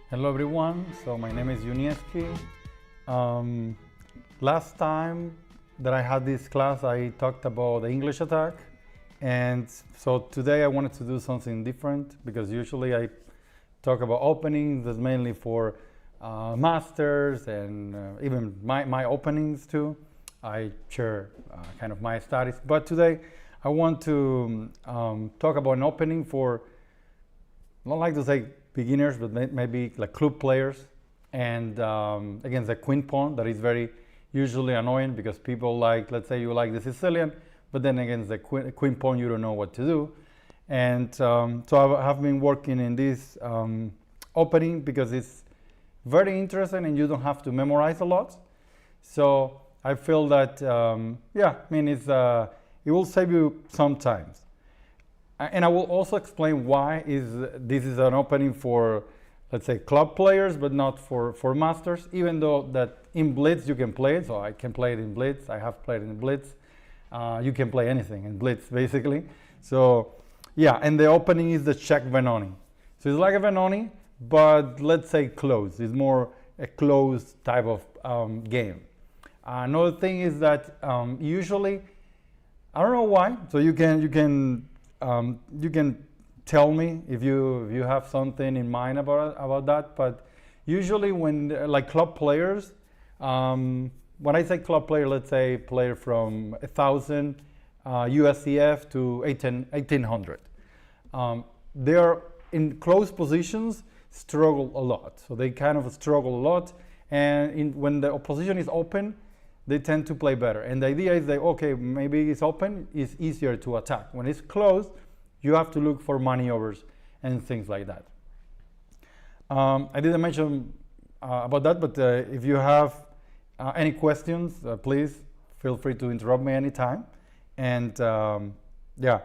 Hello everyone, so my name is Yuniesky. Last time that I had this class I talked about the English attack, and so today I wanted to do something different because usually I talk about openings. That's mainly for masters and even my openings too. I share kind of my studies, but today I want to talk about an opening for, I don't like to say beginners, but maybe like club players, and against the queen pawn that is very usually annoying because people like, let's say you like the Sicilian, but then against the queen pawn you don't know what to do. And so I have been working in this opening because it's very interesting and you don't have to memorize a lot. So I feel that it will save you some time. And I will also explain why this is an opening for, let's say, club players, but not for masters, even though that in Blitz you can play it. So I can play it in Blitz. I have played in Blitz. You can play anything in Blitz, basically. So, yeah, and the opening is the Czech Benoni. So it's like a Benoni, but let's say closed. It's more a closed type of game. Another thing is that usually, I don't know why, so you can tell me if you have something in mind about that. But usually when like club players, when I say club player, let's say player from 1,000 USCF to 1800, they are in close positions, struggle a lot. So they kind of struggle a lot, and when the opposition is open, they tend to play better. And the idea is that, okay, maybe it's open, it's easier to attack. When it's closed, you have to look for maneuvers and things like that. I didn't mention about that, but if you have any questions, please feel free to interrupt me anytime. And yeah,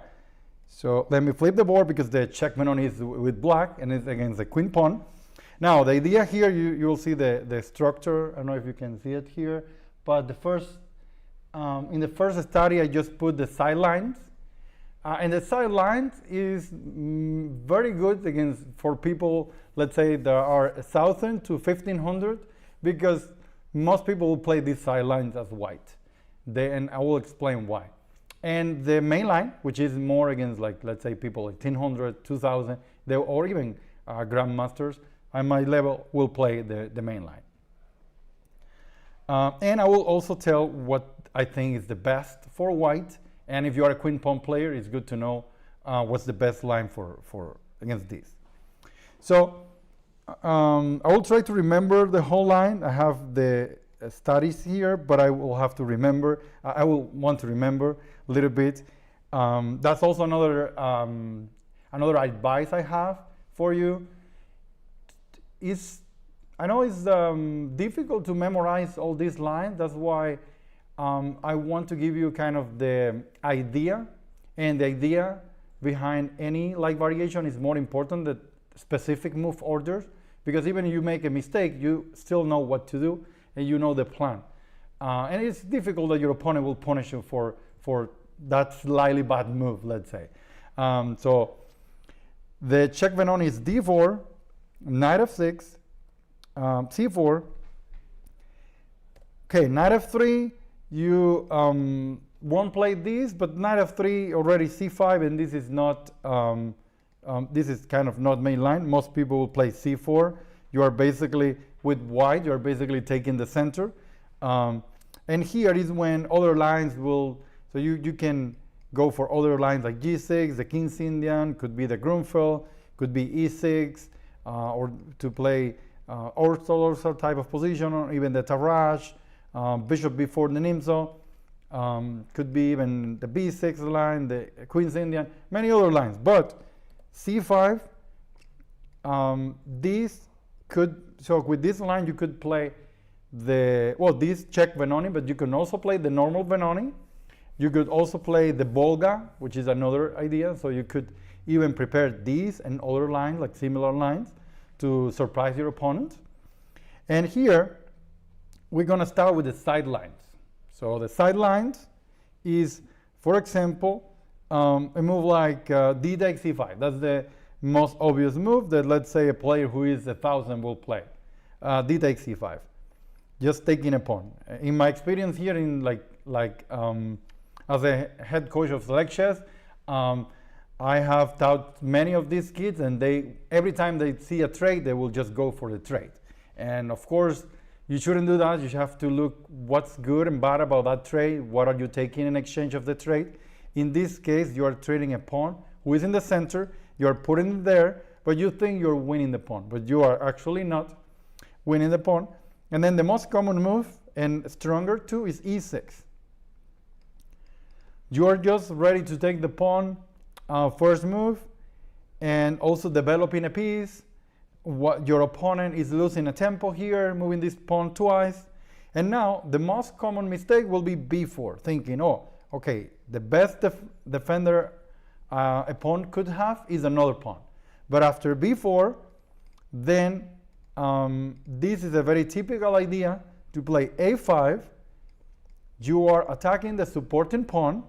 so let me flip the board because the Czech Benoni is with black and it's against the queen pawn. Now, the idea here, you will see the structure. I don't know if you can see it here. But in the first study, I just put the sidelines, and the sidelines is very good for people, let's say there are 1,000 to 1,500, because most people will play these sidelines as white. And I will explain why. And the main line, which is more against, like, let's say people 1,800, 2,000, or even grandmasters, at my level will play the main line. And I will also tell what I think is the best for white. And if you are a queen pawn player, it's good to know what's the best line for against this. So I will try to remember the whole line. I have the studies here, but I will have to remember. I will want to remember a little bit. That's also another advice I have for you. I know it's difficult to memorize all these lines. That's why I want to give you kind of the idea, and the idea behind any like variation is more important than specific move orders, because even if you make a mistake, you still know what to do and you know the plan. And it's difficult that your opponent will punish you for that slightly bad move, let's say. So the Czech Benoni is d4, knight f6, c4. Okay, knight f3, you won't play this, but knight f3 already c5, and this is not this is kind of not main line. Most people will play c4. You are basically with white, you are basically taking the center, and here is when other lines will, so you can go for other lines like g6, the King's Indian, could be the Grunfeld, could be e6, or to play orthodox type of position, or even the Tarrasch, bishop before the Nimzo, could be even the b6 line, the Queen's Indian, many other lines. But c5, this could, so with this line you could play this Czech Benoni, but you can also play the normal Benoni. You could also play the Volga, which is another idea. So you could even prepare these and other lines, like similar lines, to surprise your opponent. And here, we're gonna start with the sidelines. So the sidelines is, for example, a move like d takes e5. That's the most obvious move that, let's say, a player who is 1,000 will play. D takes e5, just taking a pawn. In my experience here, in as a head coach of select chess, I have taught many of these kids, and every time they see a trade, they will just go for the trade. And of course, you shouldn't do that. You have to look what's good and bad about that trade. What are you taking in exchange of the trade? In this case, you are trading a pawn who is in the center. You are putting it there, but you think you're winning the pawn, but you are actually not winning the pawn. And then the most common move, and stronger too, is e6. You are just ready to take the pawn, first move, and also developing a piece. What your opponent is losing a tempo here, moving this pawn twice. And now the most common mistake will be b4, thinking, oh, okay, the best defender a pawn could have is another pawn. But after b4, then this is a very typical idea to play a5. You are attacking the supporting pawn,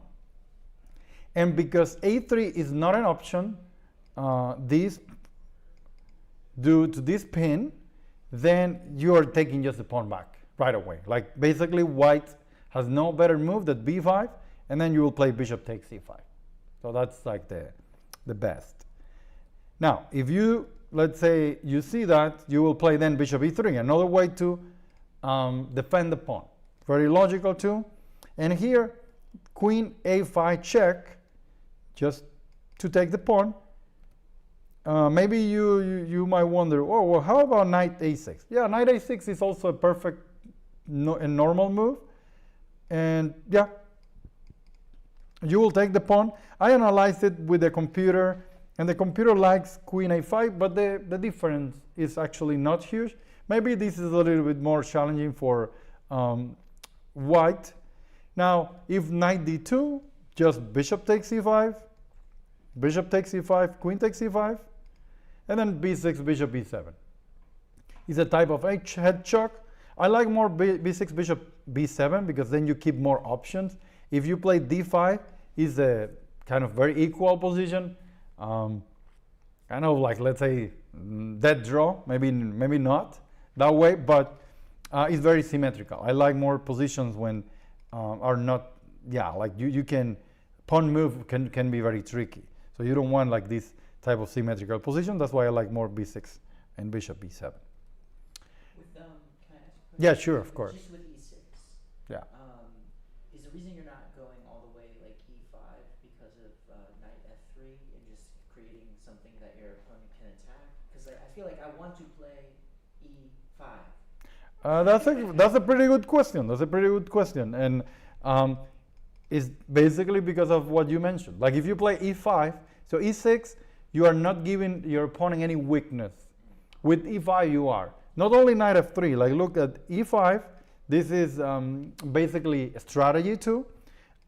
and because a3 is not an option, due to this pin, then you are taking just the pawn back right away. Like basically white has no better move than b5, and then you will play bishop takes e5. So that's like the best. Now, if you, let's say you see that, you will play then bishop e3, another way to defend the pawn. Very logical too. And here, queen a5 check, just to take the pawn. Maybe you might wonder, oh, well, how about knight a6? Yeah, knight a6 is also a perfect and normal move. And yeah, you will take the pawn. I analyzed it with the computer, and the computer likes queen a5, but the difference is actually not huge. Maybe this is a little bit more challenging for white. Now, if knight d2, just bishop takes e5, bishop takes e5, queen takes e5, and then b6, bishop b7. It's a type of head choke. I like more b6, bishop b7, because then you keep more options. If you play d5, it's a kind of very equal position. Kind of like, let's say, dead draw, maybe not that way, but it's very symmetrical. I like more positions when are not, yeah, like you can, pawn move can be very tricky. So you don't want like this type of symmetrical position. That's why I like more b6 and bishop b7. With, can I ask a question? Yeah, sure, of course. Just with e6. Yeah. Is the reason you're not going all the way like e5 because of knight f3 and just creating something that your opponent can attack? Because I feel like I want to play e5. That's a pretty good question. That's a pretty good question, and it's basically because of what you mentioned. Like if you play e5, so e6, you are not giving your opponent any weakness. With e5, you are. Not only knight f3. Like look at e5. This is basically a strategy too.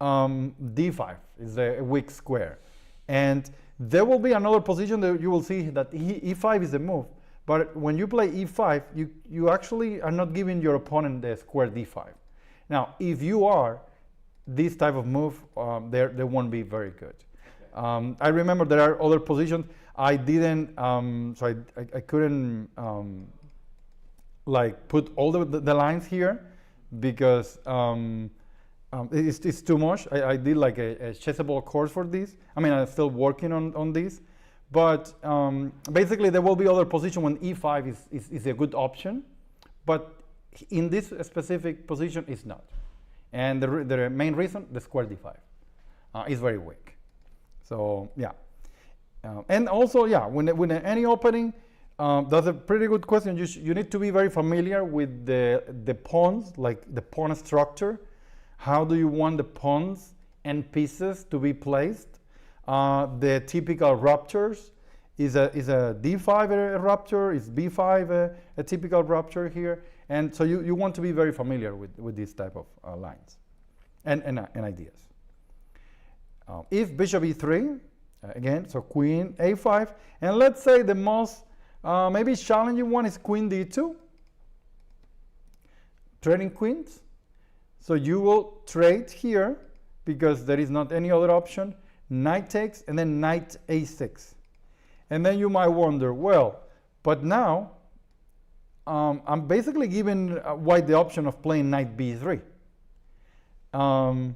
d5 is a weak square, and there will be another position that you will see that e5 is a move. But when you play e5, you actually are not giving your opponent the square d5. Now, if you are this type of move, they won't be very good. Okay. I remember there are other positions. I didn't, so I couldn't like put all the lines here because it's too much. I did like a chessable course for this. I mean, I'm still working on this. But basically, there will be other position when e5 is a good option, but in this specific position, it's not. And the main reason, the square d5 is very weak. So yeah, and also yeah, when any opening, that's a pretty good question. You need to be very familiar with the pawns, like the pawn structure. How do you want the pawns and pieces to be placed? The typical ruptures is a d5 a rupture, is b5 a typical rupture here, and so you want to be very familiar with this type of lines and ideas. If bishop e3, again, so queen a5, and let's say the most maybe challenging one is queen d2, trading queens. So you will trade here because there is not any other option. knight takes, and then knight a6. And then you might wonder, well, but now I'm basically giving white the option of playing knight b3. I'm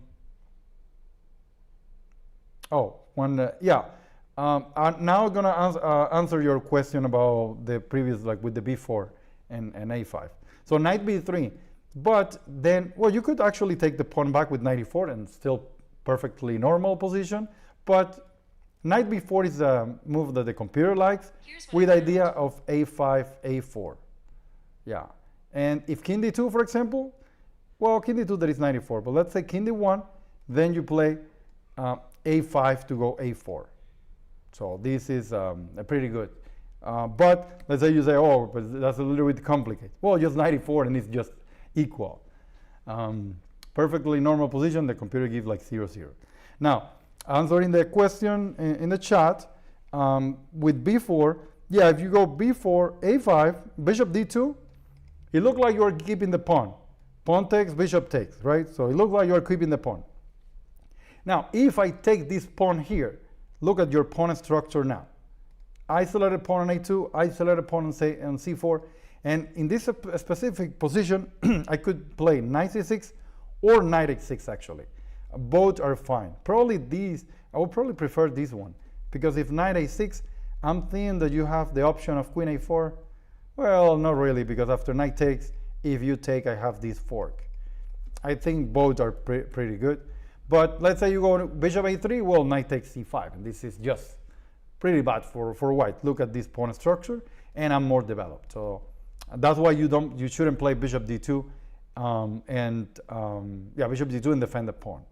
now gonna answer your question about the previous, like with the b4 and a5. So knight b3, but then, well, you could actually take the pawn back with knight e4 and still perfectly normal position, but knight b4 is a move that the computer likes with idea of a5, a4. Yeah, and if king d2, for example, well, king d2 there is knight e4, but let's say king d1, then you play a5 to go a4. So this is pretty good. But let's say you say, oh, but that's a little bit complicated. Well, just knight e4 and it's just equal. Perfectly normal position, the computer gives like 0-0. Now, answering the question in the chat, with b4, yeah, if you go b4, a5, bishop d2, it looks like you're keeping the pawn. Pawn takes, bishop takes, right? So it looks like you're keeping the pawn. Now, if I take this pawn here, look at your pawn structure now. Isolated pawn on a2, isolated pawn on c4, and in this specific position, I could play knight c6 or knight h6 actually. Both are fine. Probably these, I would probably prefer this one, because if knight a6, I'm thinking that you have the option of queen a4. Well, not really, because after knight takes, if you take, I have this fork. I think both are pretty good. But let's say you go to bishop a3, well, knight takes c5, and this is just pretty bad for white. Look at this pawn structure, and I'm more developed. So that's why you shouldn't play bishop d2, bishop d2 and defend the pawn.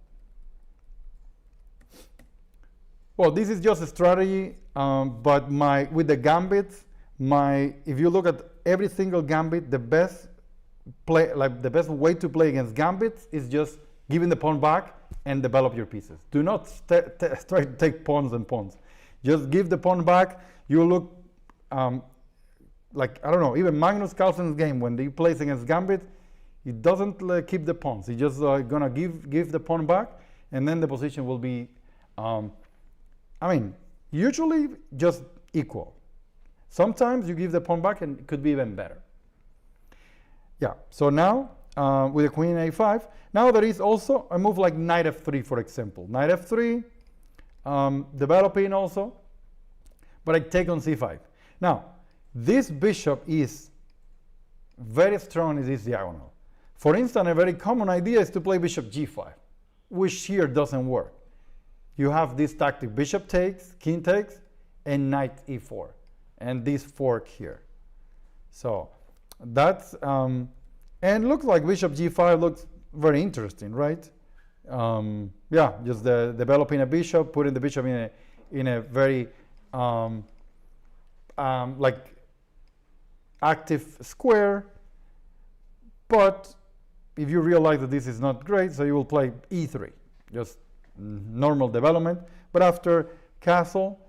Well, this is just a strategy, but with the gambits, if you look at every single gambit, the best way to play against gambits is just giving the pawn back and develop your pieces. Do not try to take pawns and pawns. Just give the pawn back. You look like, I don't know, even Magnus Carlsen's game, when he plays against gambit, he doesn't keep the pawns. He's just gonna give the pawn back, and then the position will be, usually just equal. Sometimes you give the pawn back and it could be even better. Yeah, so now with the queen a5, now there is also a move like knight f3, for example. Knight f3, developing also, but I take on c5. Now, this bishop is very strong in this diagonal. For instance, a very common idea is to play bishop g5, which here doesn't work. You have this tactic, bishop takes, king takes, and knight e4, and this fork here. So that's, and looks like bishop g5 looks very interesting, right? Yeah, just developing a bishop, putting the bishop in a very like active square. But if you realize that this is not great, so you will play e3, just normal development. But after castle,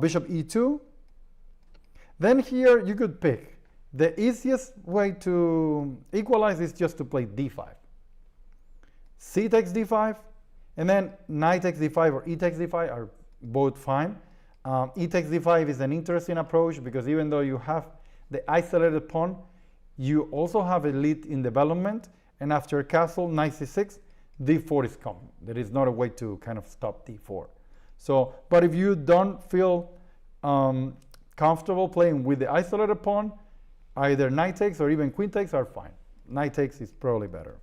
bishop e2, then here you could pick. The easiest way to equalize is just to play d5. C takes d5, and then knight takes d5 or e takes d5 are both fine. E takes d5 is an interesting approach because even though you have the isolated pawn, you also have a lead in development, and after castle, knight c6, d4 is coming. There is not a way to kind of stop d4. So, but if you don't feel comfortable playing with the isolated pawn, either knight takes or even queen takes are fine. Knight takes is probably better.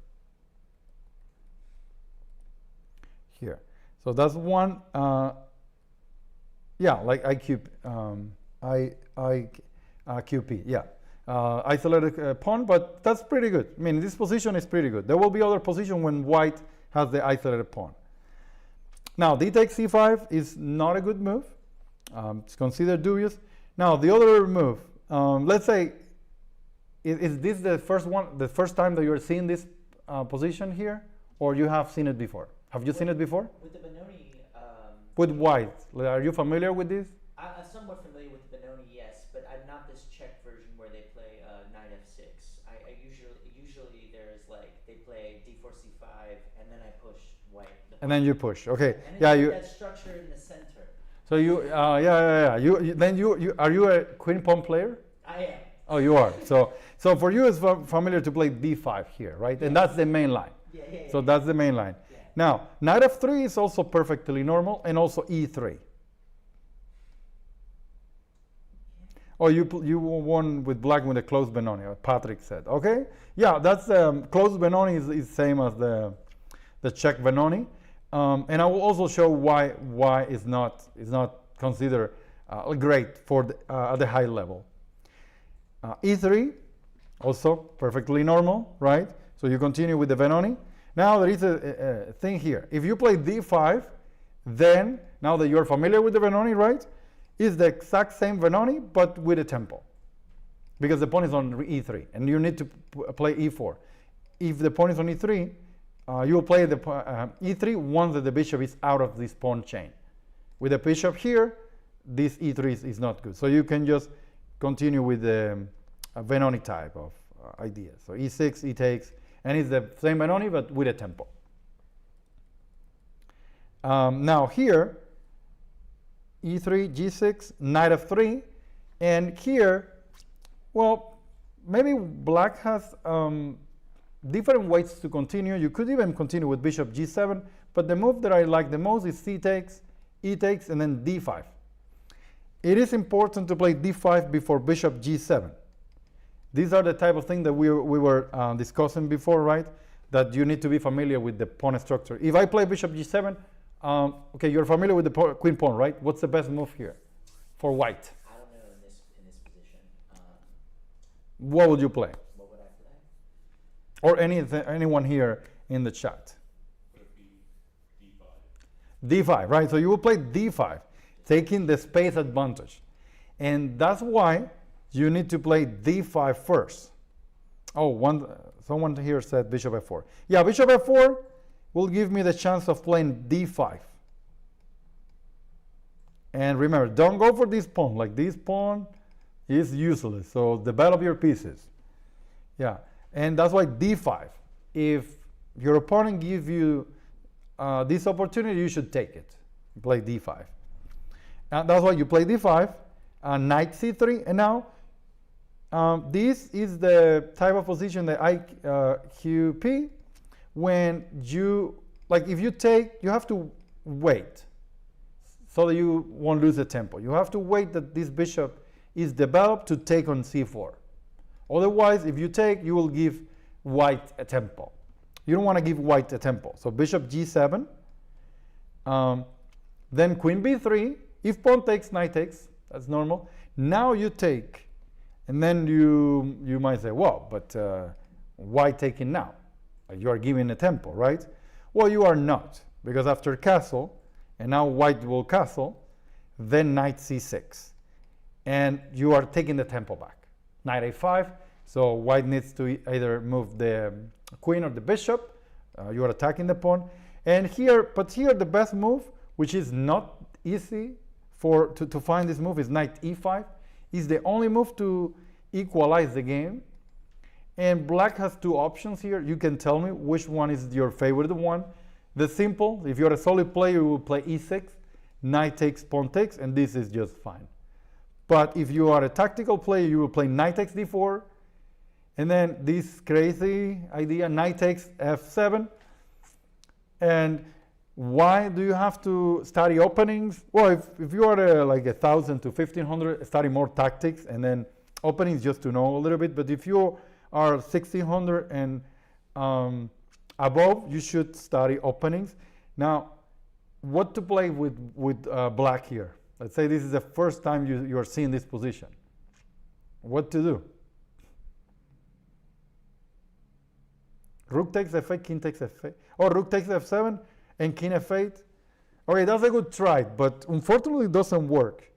Here. So that's one, yeah, like IQP, yeah. Isolated pawn, but that's pretty good. I mean, this position is pretty good. There will be other position when white has the isolated pawn. Now, d takes c5 is not a good move. It's considered dubious. Now, the other move, let's say, is this the first time that you're seeing this position here, or you have seen it before? Have you seen it before? With the Benoni. With white, are you familiar with this? I'm somewhat familiar with the Benoni, yes, but I'm not this Czech version where they play knight f6. I usually there's like they play d4 c5 and then I push white the And then you push. Okay. And Yeah. it's You. that structure in the center. So you. Yeah. You. Are you a queen pawn player? I am. Oh, you are. So for you, it's familiar to play d5 here, right? And that's the main line. Yeah. So that's the main line. Yeah. Now, knight f3 is also perfectly normal, and also e3. Oh, you won with black with a closed Benoni, Patrick said. Okay, yeah, that's closed Benoni is same as the Czech Benoni, and I will also show why is not considered great for at the high level. E3, also perfectly normal, right? So you continue with the Benoni. Now there is a thing here. If you play d5, then now that you're familiar with the Benoni, right? Is the exact same Benoni, but with a tempo. Because the pawn is on e3, and you need to play e4. If the pawn is on e3, you will play the e3 once that the bishop is out of this pawn chain. With the bishop here, this e3 is not good. So you can just continue with the Benoni type of idea. So e6, e takes, and it's the same Benoni, but with a tempo. Now here, e3, g6, knight f3, and here, well, maybe black has different ways to continue. You could even continue with bishop g7, but the move that I like the most is c takes, e takes, and then d5. It is important to play d5 before bishop g7. These are the type of things that we were discussing before, right? That you need to be familiar with the pawn structure. If I play bishop g7, okay, you're familiar with the queen pawn, right? What's the best move here for white? I don't know in this position. What would you play? What would I play? Or anyone here in the chat? D5, right? So you will play d5, taking the space advantage. And that's why you need to play d5 first. Oh, someone here said bishop f4. Yeah, bishop f4 will give me the chance of playing d5. And remember, don't go for this pawn. Like this pawn is useless. So develop your pieces. Yeah, and that's why d5. If your opponent gives you this opportunity, you should take it. Play d5. And that's why you play d5, knight c3, and now this is the type of position that I QP. When you, like if you take, you have to wait so that you won't lose the tempo. You have to wait that this bishop is developed to take on c4. Otherwise, if you take, you will give white a tempo. You don't want to give white a tempo. So bishop g7, then queen b3. If pawn takes, knight takes, that's normal. Now you take, and then you might say, well, but why taking now? You are giving a tempo, right? Well, you are not, because after castle, and now white will castle, then knight c6. And you are taking the tempo back. Knight a5, so white needs to either move the queen or the bishop. You are attacking the pawn. And here, but here the best move, which is not easy to find this move, is knight e5. Is the only move to equalize the game. And black has two options here. You can tell me which one is your favorite one. The simple, if you're a solid player, you will play e6, knight takes, pawn takes, and this is just fine. But if you are a tactical player, you will play knight takes d4, and then this crazy idea, knight takes f7. And why do you have to study openings? Well, if you are like 1,000 to 1,500, study more tactics, and then openings just to know a little bit. But if you are 1,600 and above, you should study openings. Now, what to play with black here? Let's say this is the first time you are seeing this position. What to do? Rook takes f8, king takes f8. Or rook takes f7 and king f8. Okay, that's a good try, but unfortunately it doesn't work.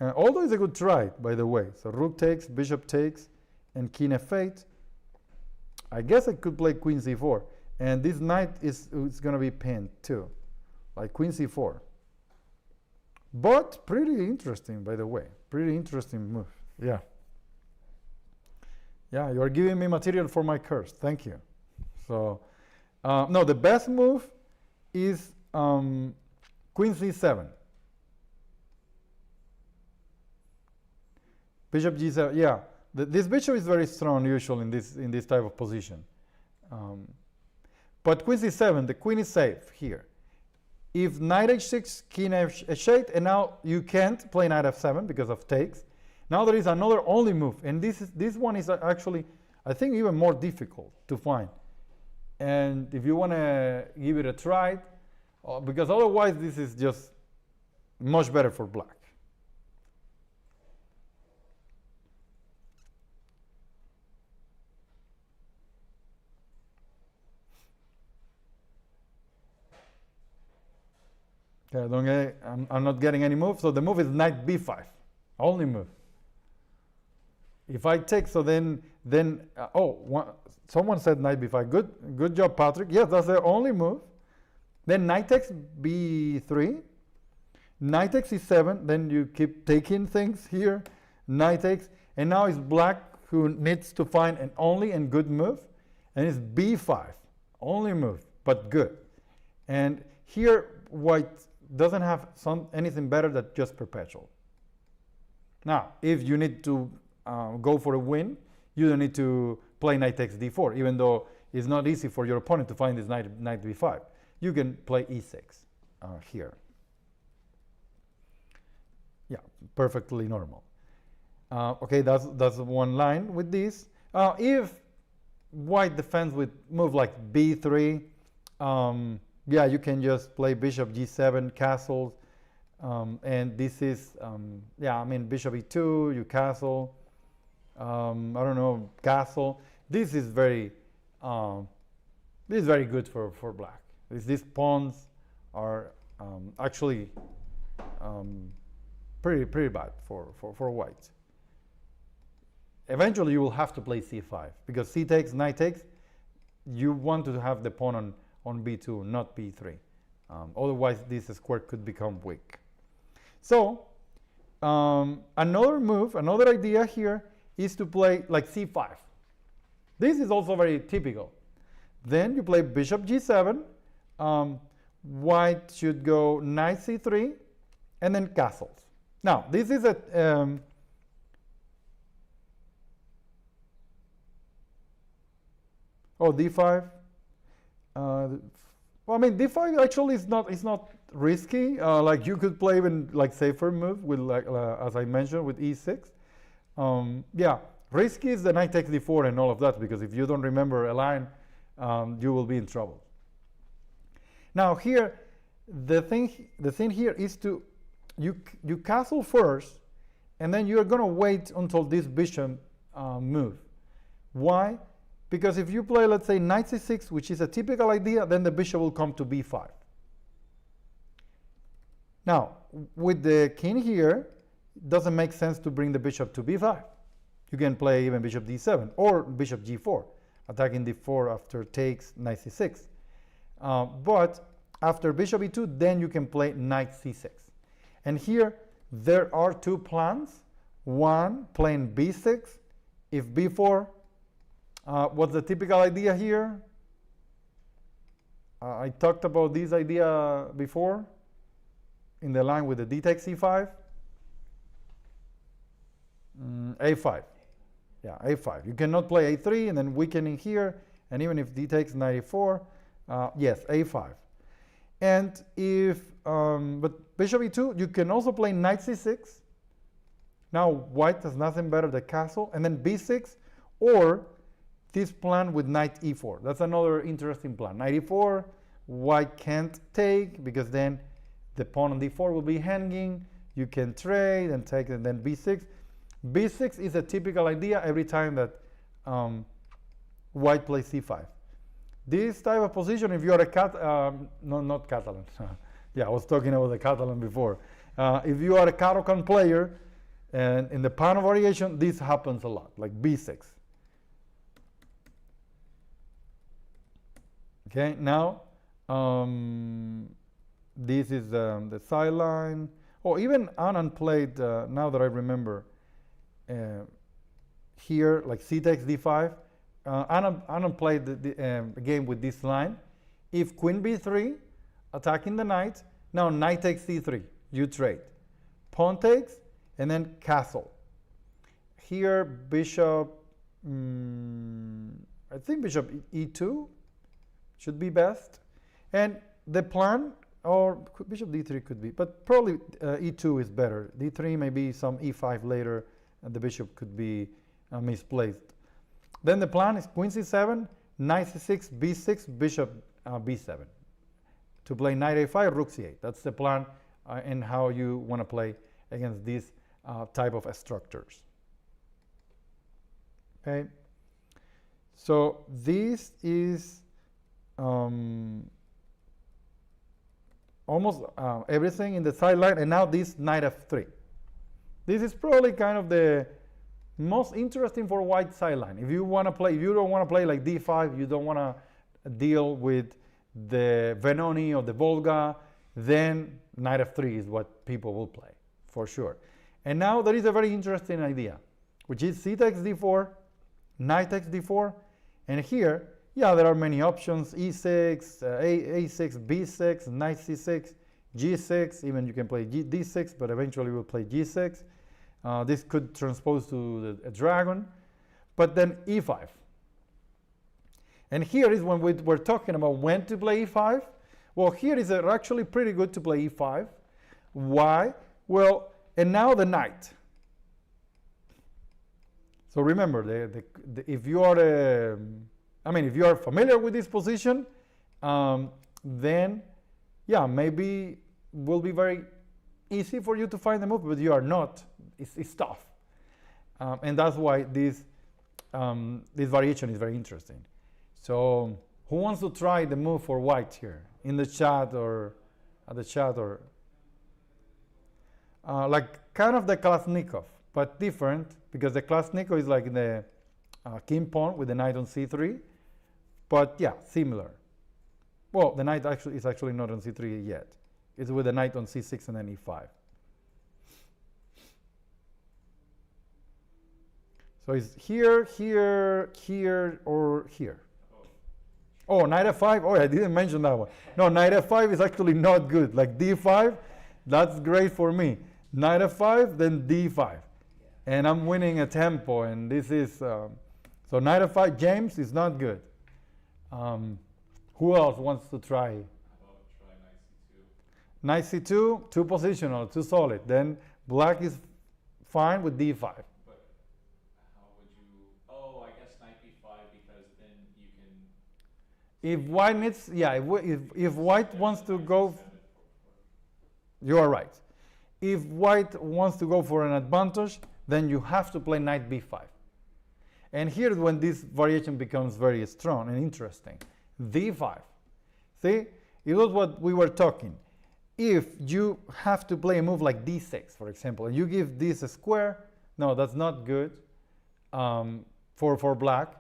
Although it's a good try, by the way. So rook takes, bishop takes, and king f8. I guess I could play queen c4. And this knight is going to be pinned too, like queen c4. But pretty interesting, by the way. Pretty interesting move. Yeah. Yeah, you are giving me material for my curse. Thank you. So, no, the best move is queen c7. Bishop g7. Yeah, this bishop is very strong usually in this type of position. But queen c7, the queen is safe here. If knight h6, king h8, and now you can't play knight f7 because of takes. Now there is another only move, and this one is actually, I think, even more difficult to find. And if you want to give it a try, because otherwise this is just much better for black. Okay, I'm not getting any move, so the move is knight b5, only move. If I take, so then someone said knight b5. Good job, Patrick. Yes, that's the only move. Then knight takes b3, knight takes e7. Then you keep taking things here. Knight takes, and now it's black who needs to find an only and good move, and it's b5, only move, but good. And here white doesn't have anything better than just perpetual. Now, if you need to go for a win, you don't need to play knight takes d4, even though it's not easy for your opponent to find this knight b5. You can play e6 here. Yeah, perfectly normal. Okay, that's one line with this. If white defends with move like b3, yeah, you can just play bishop g7, castles, and this is, yeah, I mean, bishop e2, you castle, I don't know, castle. This is very good for black. These pawns are actually pretty bad for white. Eventually, you will have to play c5 because c takes, knight takes. You want to have the pawn on b2, not b3. Otherwise, this square could become weak. So, another move, another idea here is to play like c5. This is also very typical. Then you play bishop g7. White should go knight c3, and then castles. Now, this is a d5. Well, I mean, d5 actually is not risky. Like you could play even like safer move with like as I mentioned with e6. Yeah, risky is the knight takes d4 and all of that, because if you don't remember a line, you will be in trouble. Now here, the thing here is to you castle first, and then you're gonna wait until this bishop move. Why? Because if you play, let's say, knight c6, which is a typical idea, then the bishop will come to b5. Now, with the king here, it doesn't make sense to bring the bishop to b5. You can play even bishop d7 or bishop g4, attacking d4 after takes knight c6. But after bishop e2, then you can play knight c6. And here, there are two plans. One, playing b6. If b4, what's the typical idea here? I talked about this idea before in the line with the d takes e5. a5. Yeah, a5. You cannot play a3 and then weakening here. And even if d takes knight e4, yes, a5. And if, but bishop e2, you can also play knight c6. Now white has nothing better than castle. And then b6, or this plan with knight e4. That's another interesting plan. Knight e4, white can't take, because then the pawn on d4 will be hanging. You can trade and take, and then b6. b6 is a typical idea every time that white plays c5. This type of position, if you're a no, not Catalan. Yeah, I was talking about the Catalan before. If you are a Caro-Kann player, and in the pawn variation, this happens a lot, like b6. Okay, now this is the sideline. Oh, even Anand played, now that I remember, here, like c takes d5. Anand played the game with this line. If queen b3, attacking the knight. Now knight takes c3, you trade. Pawn takes, and then castle. Here, bishop, I think bishop e2 should be best. And the plan, or bishop d3 could be, but probably e2 is better. d3, maybe some e5 later, and the bishop could be misplaced. Then the plan is queen c7, knight c6, b6, bishop b7. To play knight a5, rook c8. That's the plan and how you want to play against these type of structures. Okay. So this is almost everything in the sideline, and now this knight f3. This is probably kind of the most interesting for white sideline. If you want to play, if you don't want to play like d5, you don't want to deal with the Benoni or the Volga, then knight f3 is what people will play for sure. And now there is a very interesting idea, which is c takes d4, knight takes d4, and here, yeah, there are many options: e6, a6, b6, knight c6, g6. Even you can play d6, but eventually we'll play g6. This could transpose to a dragon, but then e5. And here is when we're talking about when to play e5. Well, here is actually pretty good to play e5. Why? Well, and now the knight. So remember, if you are, if you are familiar with this position, then yeah, maybe will be very easy for you to find the move, but you are not. It's tough, and that's why this variation is very interesting. So who wants to try the move for white here in the chat or at the chat, or like kind of the Kalashnikov, but different, because the Kalashnikov is like the king pawn with the knight on c3, but yeah, similar. Well, the knight is actually not on c3 yet. It's with the knight on c6 and then e5. So it's here, here, here, or here. Oh, knight f5. Oh, I didn't mention that one. No, knight f5 is actually not good. Like d5, that's great for me. Knight f5, then d5. And I'm winning a tempo, and this is... so knight f5, James, is not good. Who else wants to try? How about try knight c2? Knight c2, too positional, too solid. Then black is fine with d5. But how would you... Oh, I guess knight b5, because then you can... If white needs... Yeah, if white wants to go... You are right. If white wants to go for an advantage, then you have to play knight b5. And here's when this variation becomes very strong and interesting. d5. See, it was what we were talking. If you have to play a move like d6, for example, and you give this a square, no, that's not good for black.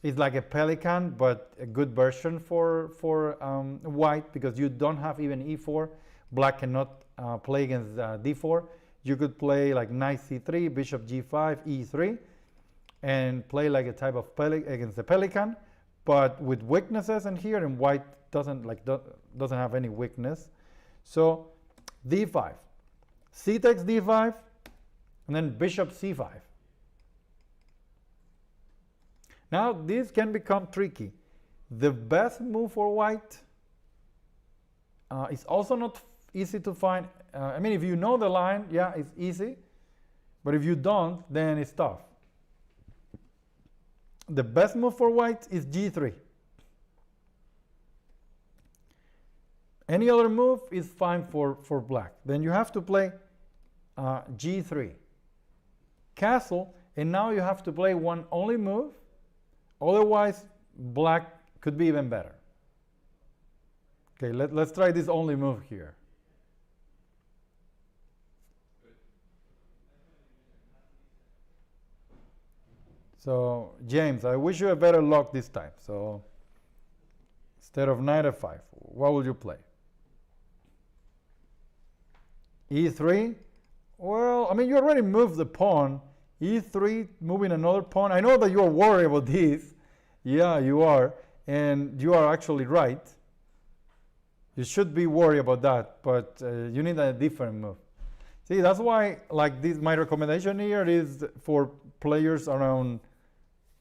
It's like a pelican, but a good version for white, because you don't have even e4. Black cannot play against d4. You could play like knight c3, bishop g5, e3, and play like a type of against the pelican, but with weaknesses in here, and white doesn't have any weakness. So d5, c takes d5, and then bishop c5. Now this can become tricky. The best move for white is also not easy to find. If you know the line, yeah, it's easy, but if you don't, then it's tough. The best move for white is g3. Any other move is fine for black. Then you have to play g3. Castle, and now you have to play one only move. Otherwise, black could be even better. Okay, let's try this only move here. So, James, I wish you a better luck this time. So, instead of knight f5, what will you play? e3? Well, you already moved the pawn. e3, moving another pawn. I know that you're worried about this. Yeah, you are. And you are actually right. You should be worried about that, but you need a different move. See, that's why, like this, my recommendation here is for players around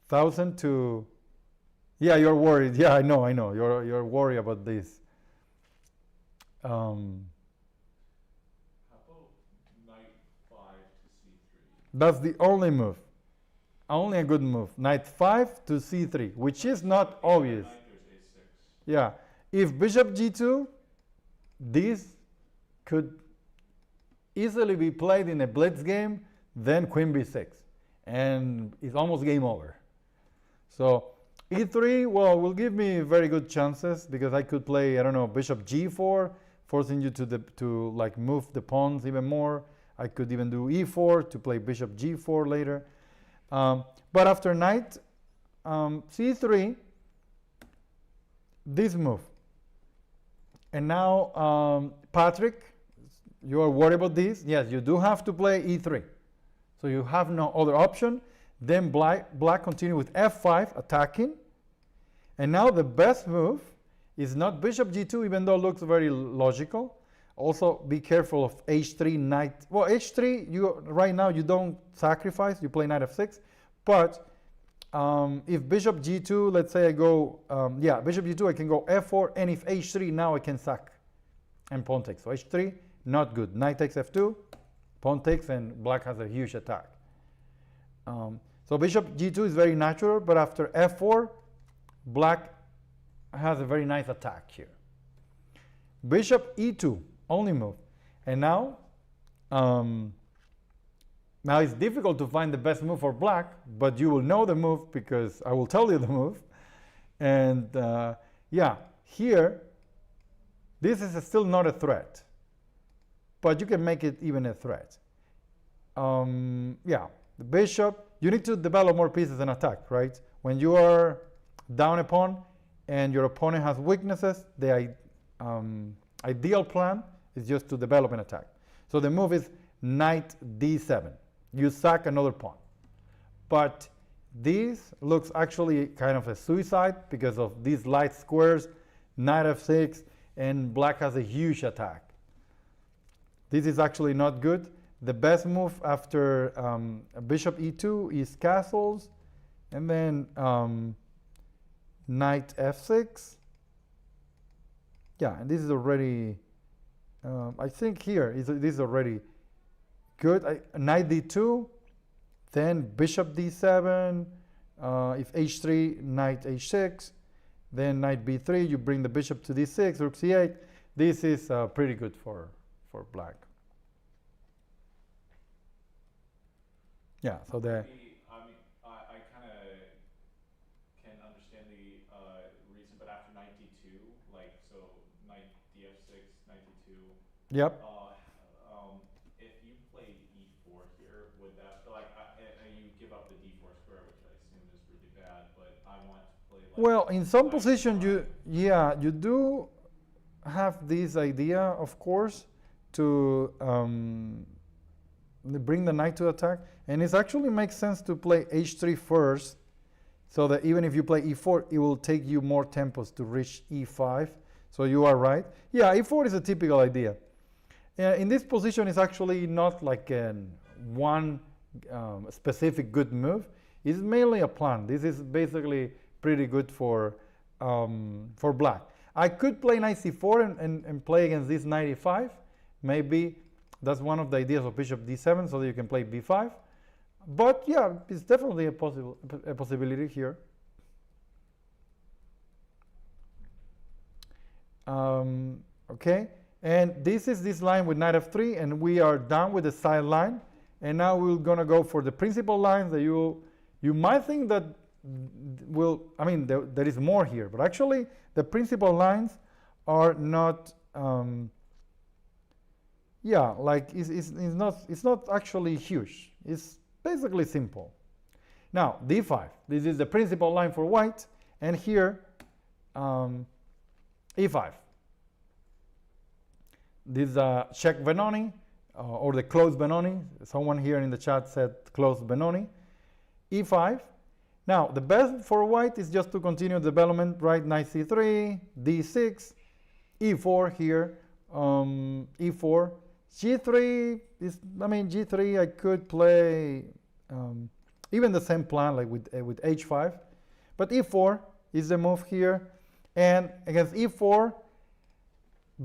1,000 to. Yeah, you're worried. Yeah, I know. You're worried about this. How about knight 5 to c3? That's the only move. Only a good move. Knight 5 to c3, which is not obvious. Knight, there's a6. Yeah. If bishop g2, this could easily be played in a blitz game, then queen b6. And it's almost game over. So e3, well, will give me very good chances because I could play, I don't know, bishop g4, forcing you to like move the pawns even more. I could even do e4 to play bishop g4 later. But after knight c3, this move. And now, Patrick, you are worried about this? Yes, you do have to play e3. So you have no other option. Then black continue with f5, attacking. And now the best move is not bishop g2, even though it looks very logical. Also, be careful of h3, knight. Well, h3, right now you don't sacrifice. You play knight f6. But if bishop g2, let's say I go, bishop g2, I can go f4. And if h3, now I can sack and pawn takes. So h3, not good. Knight takes f2, pawn takes, and black has a huge attack. So bishop g2 is very natural, but after f4, black has a very nice attack here. Bishop e2, only move. And now, now it's difficult to find the best move for black, but you will know the move because I will tell you the move. And yeah, here, this is still not a threat, but you can make it even a threat. Yeah, the bishop, you need to develop more pieces and attack, right? When you are down a pawn and your opponent has weaknesses, the ideal plan is just to develop an attack. So the move is knight d7. You sack another pawn. But this looks actually kind of a suicide because of these light squares, knight f6, and black has a huge attack. This is actually not good. The best move after bishop e2 is castles, and then knight f6. Yeah, and this is already, I think here, this is already good. Knight d2, then bishop d7, if h3, knight h6, then knight b3, you bring the bishop to d6, rook c8. This is pretty good for black. Yeah, so the... I mean, I kind of can understand the reason, but after knight d2, like, so knight df6, knight d2. Yep. If you played e4 here, would that, like, you give up the d4 square, which I assume is really bad, but I want to play like... Well, in some position, you do have this idea, of course, to bring the knight to attack, and it actually makes sense to play h3 first, so that even if you play e4, it will take you more tempos to reach e5. So you are right. Yeah, e4 is a typical idea. In this position, it's actually not like one specific good move. It's mainly a plan. This is basically pretty good for black. I could play knight c4 and play against this knight e5. Maybe that's one of the ideas of bishop d7, so that you can play b5. But yeah, it's definitely a possibility here. Okay, and this is this line with knight f3, and we are done with the side line. And now we're gonna go for the principal lines that you might think that there is more here, but actually the principal lines are not. Yeah, like it's not actually huge. It's basically simple. Now d5. This is the principal line for white, and here e5. This is a Czech Benoni, or the closed Benoni. Someone here in the chat said closed Benoni. e5. Now the best for white is just to continue development, right? Knight c3, d6, E4 here, E4. G3 is, I mean, G3 I could play even the same plan like with H5, but E4 is the move here, and against E4,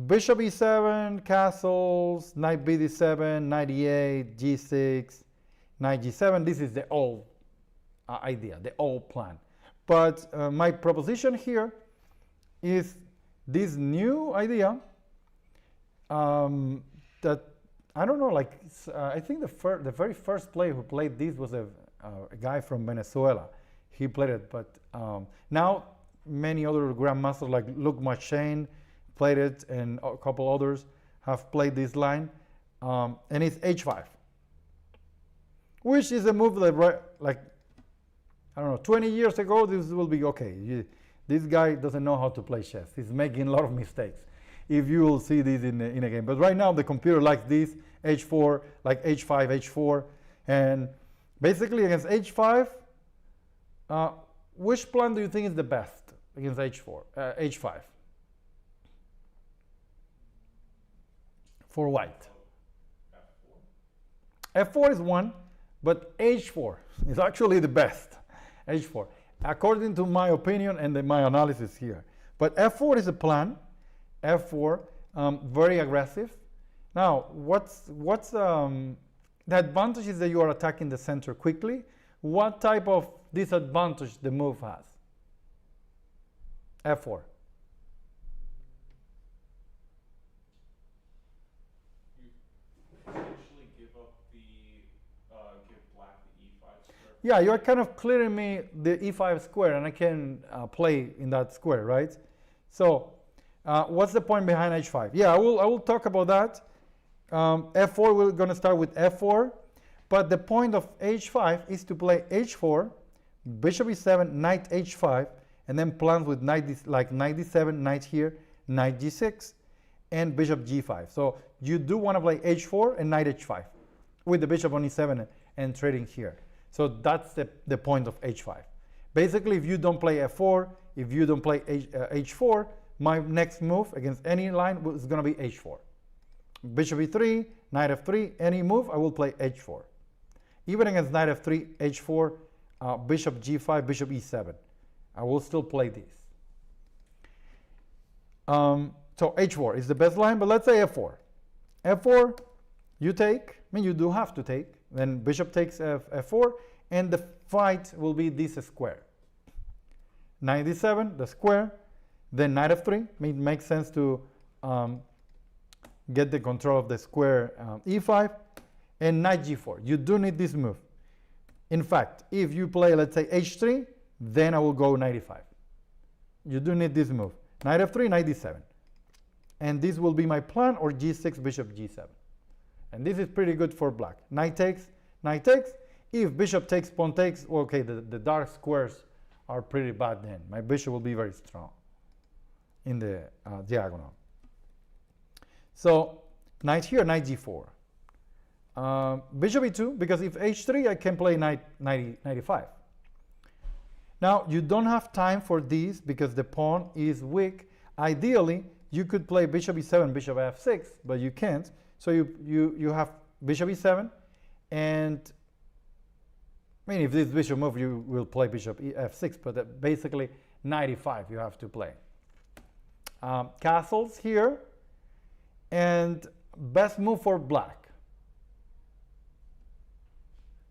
Bishop E7, castles, Knight BD7, Knight E8, G6, Knight G7. This is the old idea, the old plan. But my proposition here is this new idea that I don't know, like I think the very first player who played this was a guy from Venezuela. He played it, but now many other grandmasters like McShane played it, and a couple others have played this line, and it's H5, which is a move that, like, I don't know, 20 years ago, this will be okay. This guy doesn't know how to play chess. He's making a lot of mistakes. If you will see this in a game. But right now, the computer likes this, H4, like H5, H4. And basically, against H5, which plan do you think is the best against H5? For white. F4 is one, but H4 is actually the best. H4, according to my opinion and my analysis here. But F4 is a plan. F4, very aggressive. Now, what's the advantage is that you are attacking the center quickly. What type of disadvantage the move has? F4. You potentially give black the E5 square. Yeah, you're kind of clearing me the E5 square, and I can play in that square, right? So, what's the point behind H5? Yeah, I will talk about that. F4, we're going to start with F4, but the point of H5 is to play H4, Bishop E7, Knight H5, and then plans with Knight D7, Knight here, Knight G6, and Bishop G5. So you do want to play H4 and Knight H5 with the Bishop on E7 and trading here. So that's the point of H5. Basically, if you don't play F4, if you don't play H4, my next move against any line is going to be H4. Bishop E3, Knight F3, any move, I will play H4. Even against Knight F3, H4, Bishop G5, Bishop E7. I will still play these. So H4 is the best line, but let's say F4. F4, you take, I mean, you do have to take. Then Bishop takes F4, and the fight will be this square. Knight D7, the square. Then Knight F3, I mean, it makes sense to get the control of the square E5, and Knight G4. You do need this move. In fact, if you play, let's say, H3, then I will go Knight E5. You do need this move. Knight F3, Knight D7. And this will be my plan, or G6, Bishop G7. And this is pretty good for black. Knight takes, Knight takes. If Bishop takes, Pawn takes, okay, the dark squares are pretty bad then. My Bishop will be very strong in the diagonal. So Knight here, Knight G4. Bishop E2, because if H3, I can play Knight E5. Now, you don't have time for these because the pawn is weak. Ideally, you could play Bishop E7, Bishop F6, but you can't. So you have Bishop E7, and I mean, if this bishop move, you will play Bishop F6, but basically Knight E5 you have to play. Castles here, and best move for black.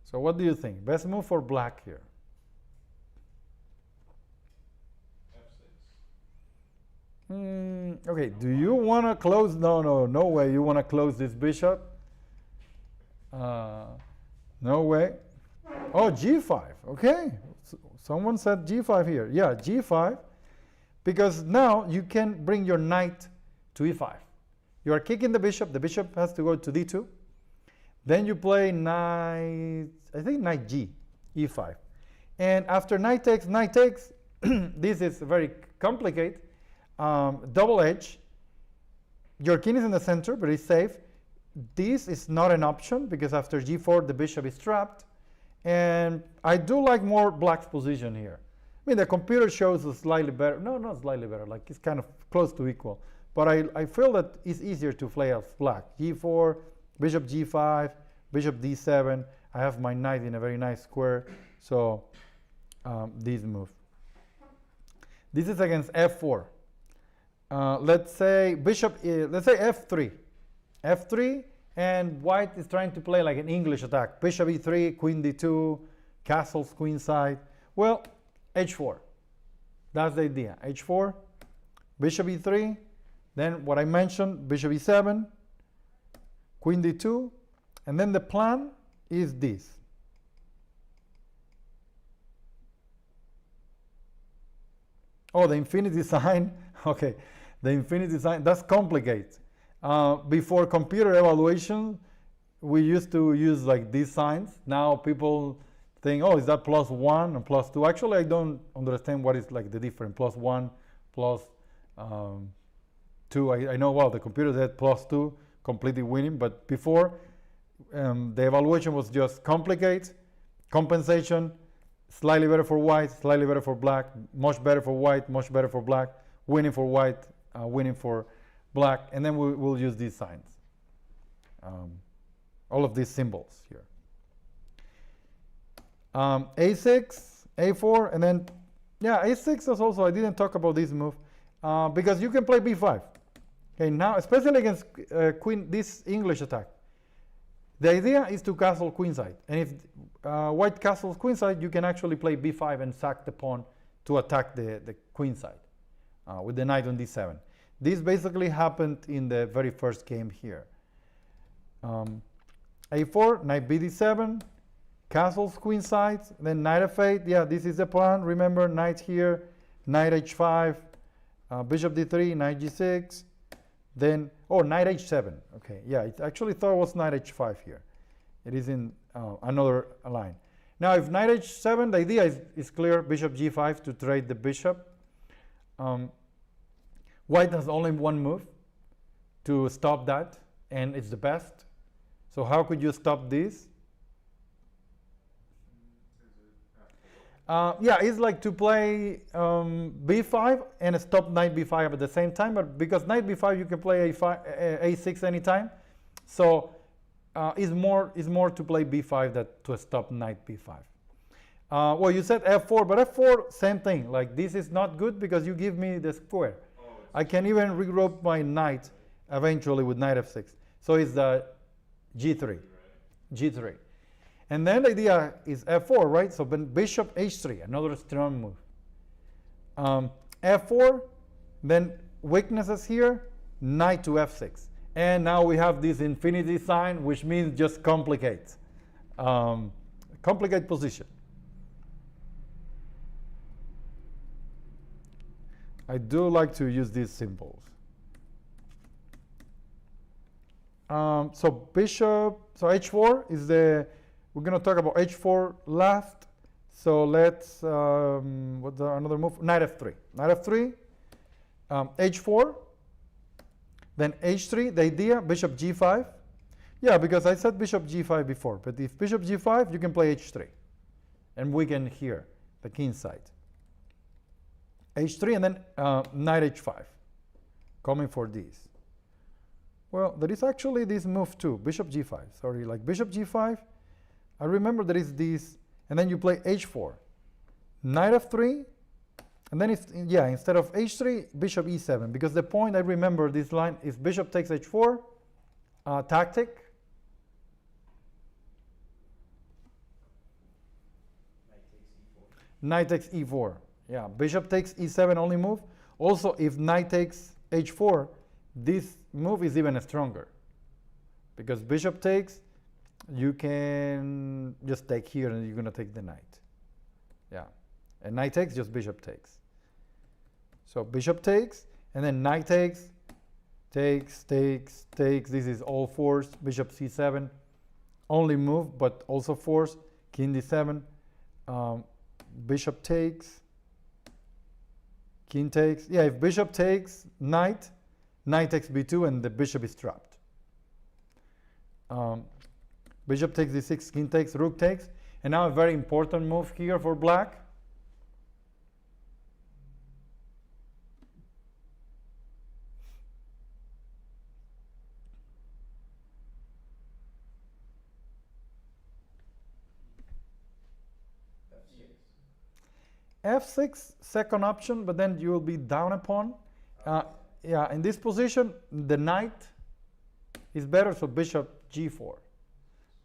So what do you think? Best move for black here? Okay, do you want to close? No way. You want to close this bishop? No way. Oh, G5. Okay. Someone said G5 here. Yeah, G5. Because now you can bring your knight to E5. You are kicking the bishop. The bishop has to go to D2. Then you play knight, I think knight G, E5. And after knight takes, this is very complicated. Double edge. Your king is in the center, but it's safe. This is not an option because after G4, the bishop is trapped. And I do like more black's position here. I mean, the computer shows a slightly better, no, not slightly better, like it's kind of close to equal. but I feel that it's easier to play as black. G4, bishop G5, bishop D7. I have my knight in a very nice square, so this move. This is against F4. Let's say let's say F3. F3, and white is trying to play like an English attack. Bishop E3, Queen D2, castles queenside. Well, H4. That's the idea. H4, Bishop E3, then what I mentioned, Bishop E7, Queen D2, and then the plan is this. Oh, the infinity sign. Okay, the infinity sign, that's complicated. Before computer evaluation, we used to use like these signs. Now people think, oh, is that +1 and +2? Actually, I don't understand what is like the difference. +1, +2. I know, wow, the computer said +2, completely winning. But before, the evaluation was just complicate, compensation, slightly better for white, slightly better for black, much better for white, much better for black, winning for white, winning for black, and then we'll use these signs. All of these symbols here. A6, A4, and then, yeah, A6 is also, I didn't talk about this move, because you can play B5. Okay, now, especially against queen, this English attack. The idea is to castle queenside, and if white castles queenside, you can actually play B5 and sack the pawn to attack the queenside with the knight on D7. This basically happened in the very first game here. A4, knight BD7, castles queenside, then knight F8. Yeah, this is the plan. Remember, knight here, knight H5, bishop D3, knight G6, then, oh, knight H7. Okay, yeah, it actually thought it was knight H5 here. It is in another line. Now, if knight H7, the idea is clear, bishop G5 to trade the bishop. White has only one move to stop that, and it's the best. So how could you stop this? Yeah, it's like to play B5 and stop knight B5 at the same time, but because knight B5 you can play A6 anytime, so it's more to play B5 than to stop knight B5. Well, you said F4, but F4, same thing. Like, this is not good because you give me the square. I can even regroup my knight eventually with knight F6. So it's the G3, G3. And then the idea is F4, right? So bishop H3, another strong move. F4, then weaknesses here, knight to F6. And now we have this infinity sign, which means just complicate. Complicate position. I do like to use these symbols. So bishop, so H4 is we're going to talk about H4 last. So let's, what's another move? Knight F3. Knight F3, H4, then H3, the idea, bishop G5. Yeah, because I said bishop G5 before, but if bishop G5, you can play H3. And weaken here, the king side. H3 and then knight H5, coming for these. Well, there is actually this move too, bishop G5, sorry, like bishop G5, I remember there is this, and then you play H4, knight F3, and then it's, yeah, instead of H3, bishop E7, because the point I remember this line is bishop takes H4, tactic. Knight takes E4. Yeah, bishop takes E7 only move. Also, if knight takes H4, this move is even stronger. Because bishop takes, you can just take here and you're going to take the knight. Yeah, and knight takes, just bishop takes. So bishop takes, and then knight takes, takes. This is all forced. Bishop C7, only move, but also forced. King D7, bishop takes. King takes. Yeah, if bishop takes, knight takes b2, and the bishop is trapped. Bishop takes d6, king takes, rook takes. And now a very important move here for black. f6, second option, but then you will be down a pawn. Yeah, in this position, the knight is better, so bishop g4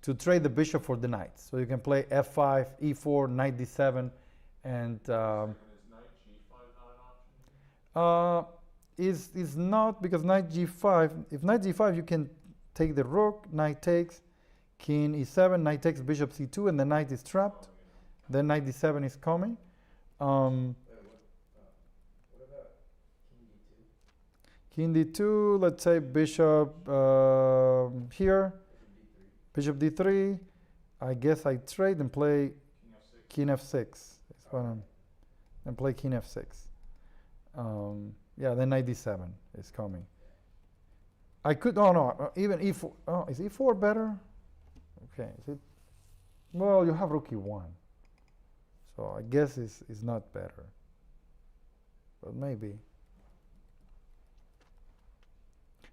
to trade the bishop for the knight. So you can play f5, e4, knight d7, and Is knight g5 not an option? is not, because knight g5. If knight g5, you can take the rook, knight takes, king e7, knight takes, bishop c2, and the knight is trapped. Then knight d7 is coming. What about king d2? King d2, let's say bishop here, bishop d3. I guess I trade and play King f6. king f6. That's what and play king f6. Yeah, then knight d7 is coming. I could, oh no, even e4. Oh, is e4 better? Okay, is it? Well, you have rook e1. So I guess it's not better. But maybe.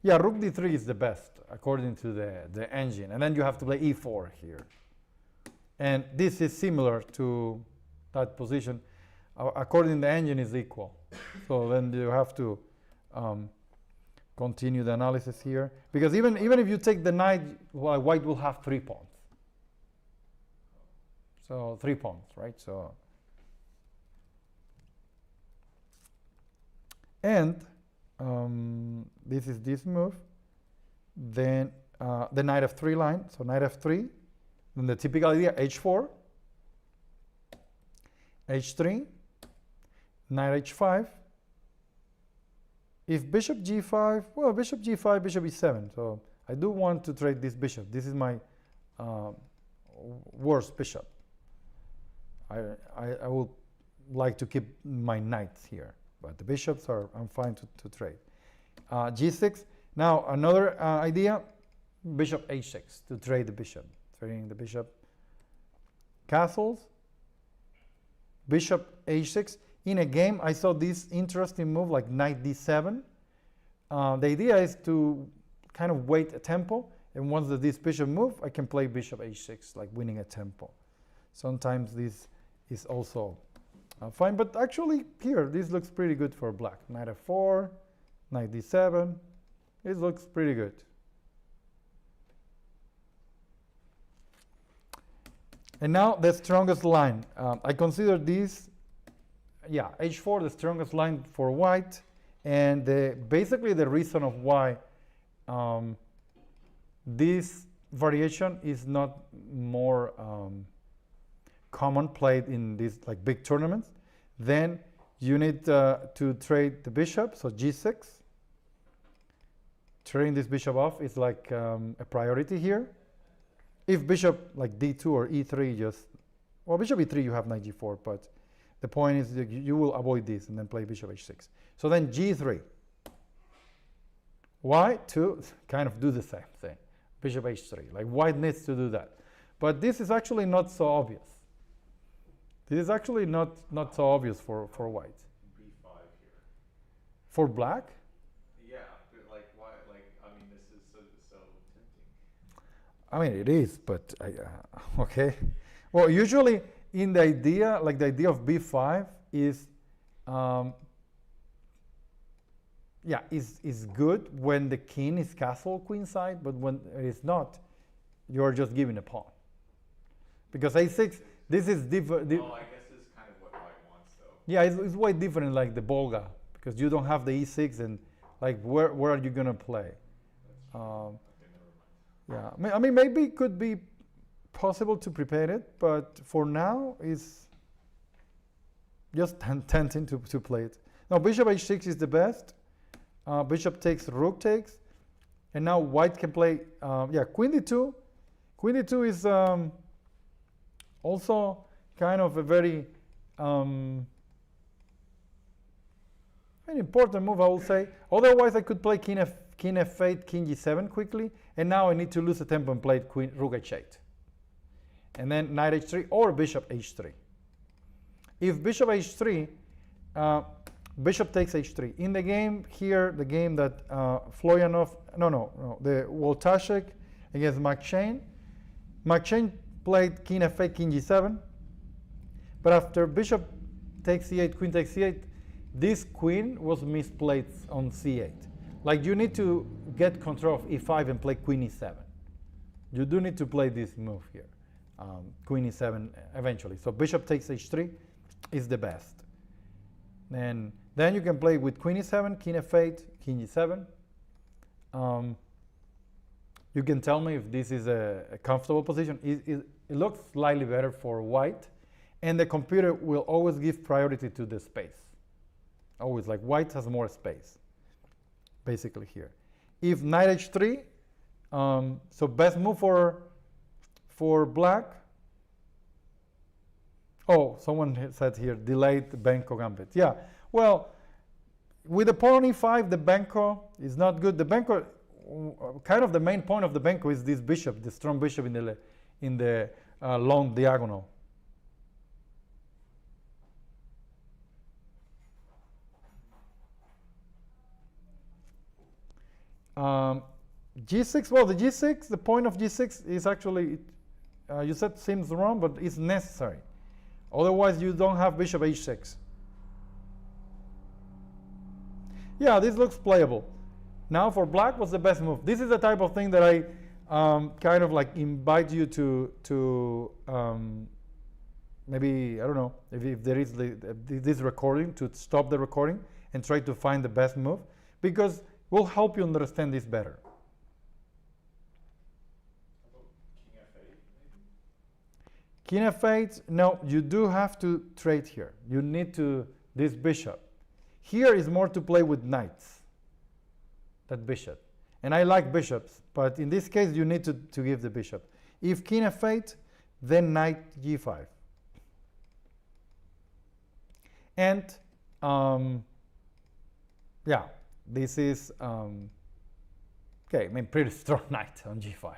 Yeah, rook d3 is the best according to the engine. And then you have to play e4 here. And this is similar to that position. According to the engine is equal. So then you have to continue the analysis here. Because even if you take the knight, well, white will have 3 pawns. So 3 pawns, right? So, and this is this move. Then the knight f3 line. So knight f3. Then the typical idea, h4, h3, knight h5. If bishop g5, well, bishop g5, bishop e7. So I do want to trade this bishop. This is my worst bishop. I would like to keep my knights here, but the bishops are, I'm fine to trade. G6. Now another idea, bishop h6 to trade the bishop. Trading the bishop. Castles. Bishop h6. In a game, I saw this interesting move like knight d7. The idea is to kind of wait a tempo, and once this bishop move, I can play bishop h6, like winning a tempo. Sometimes this is also fine, but actually here, this looks pretty good for black. Knight f4, knight d7. It looks pretty good. And now the strongest line. I consider this, yeah, h4 the strongest line for white, and basically the reason of why this variation is not more common played in these like big tournaments. Then you need to trade the bishop, so g6. Trading this bishop off is like a priority here. If bishop like d2 or e3 just, well, bishop e3 you have knight g4, but the point is that you will avoid this and then play bishop h6. So then g3. Why? To kind of do the same thing. Bishop h3. Like white needs to do that. But this is actually not so obvious. This is actually not so obvious for white. b5 here. For black? Yeah, but like why? Like I mean, this is so tempting. I mean, it is, but okay. Well, usually in the idea, like the idea of b5 is, yeah, is good when the king is castle queenside, but when it is not, you're just giving a pawn. Because a6, this is different. Oh, I guess this is kind of what white wants, though. Yeah, it's way different, like the Volga, because you don't have the e6, and like where are you gonna play? Okay, never mind. Yeah, I mean maybe it could be possible to prepare it, but for now it's just tempting to play it. Now bishop h6 is the best. Bishop takes, rook takes, and now white can play. Yeah, queen d2. Queen d2 is also kind of a very an important move, I will say. Otherwise, I could play king f8, king g7 quickly, and now I need to lose a tempo and play rook h8. And then knight h3 or bishop h3. If bishop h3, bishop takes h3. In the game here, the game that the Wojtaszek against McShane. McShane played king f8, king g7. But after bishop takes c8, queen takes c8, this queen was misplaced on c8. Like you need to get control of e5 and play queen e7. You do need to play this move here, queen e7 eventually. So bishop takes h3 is the best. And then you can play with queen e7, king f8, king e7. You can tell me if this is a comfortable position. It looks slightly better for white, and the computer will always give priority to the space. Always, like white has more space, basically here. If knight h3, so best move for black. Oh, someone said here, delayed Benko gambit. Yeah, well, with the pawn on e5, the Benko is not good. The Benko, kind of the main point of the Benko is this bishop, the strong bishop in the long diagonal. G6, well, the G6, the point of G6 is actually, you said seems wrong, but it's necessary. Otherwise, you don't have bishop h6. Yeah, this looks playable. Now for black, what's the best move? This is the type of thing that I kind of like invite you to maybe, I don't know, if there is this recording, to stop the recording and try to find the best move, because will help you understand this better. King f8, no, you do have to trade here. You need to, this bishop. Here is more to play with knights, that bishop. And I like bishops, but in this case you need to give the bishop. If king f8, then knight g5. And yeah, this is, okay, I mean pretty strong knight on g5.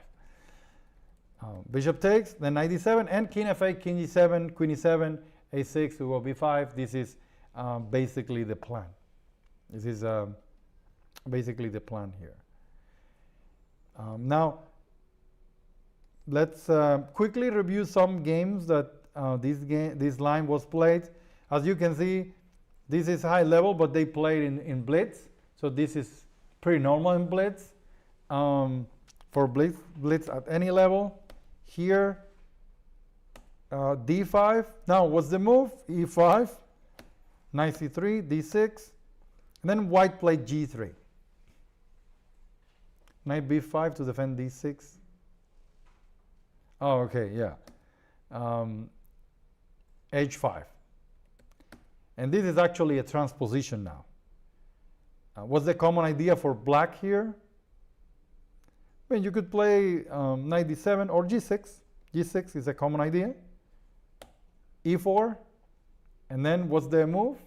Bishop takes, then knight d7, and king f8, king g7, queen e7, a6, we go b5. This is basically the plan. This is basically the plan here. Now, let's quickly review some games that this line was played. As you can see, this is high level, but they played in blitz. So this is pretty normal in blitz. For blitz at any level. Here, d5. Now, what's the move? e5, knight c3, d6, and then white played g3. Knight b5 to defend d6. Oh, okay, yeah. h5. And this is actually a transposition now. What's the common idea for black here? I mean, you could play knight d7 or g6. g6 is a common idea. e4. And then what's the move?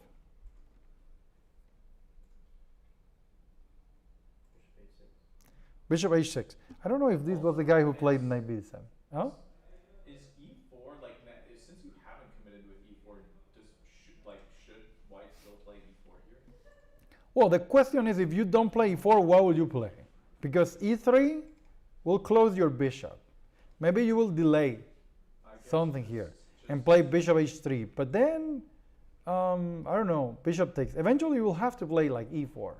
Bishop h6. I don't know if this was the guy who played knight b7. Oh? Is e4, like, since you haven't committed with e4, should white still play e4 here? Well, the question is, if you don't play e4, what will you play? Because e3 will close your bishop. Maybe you will delay something here and play bishop h3. But then, I don't know, bishop takes. Eventually, you will have to play like e4.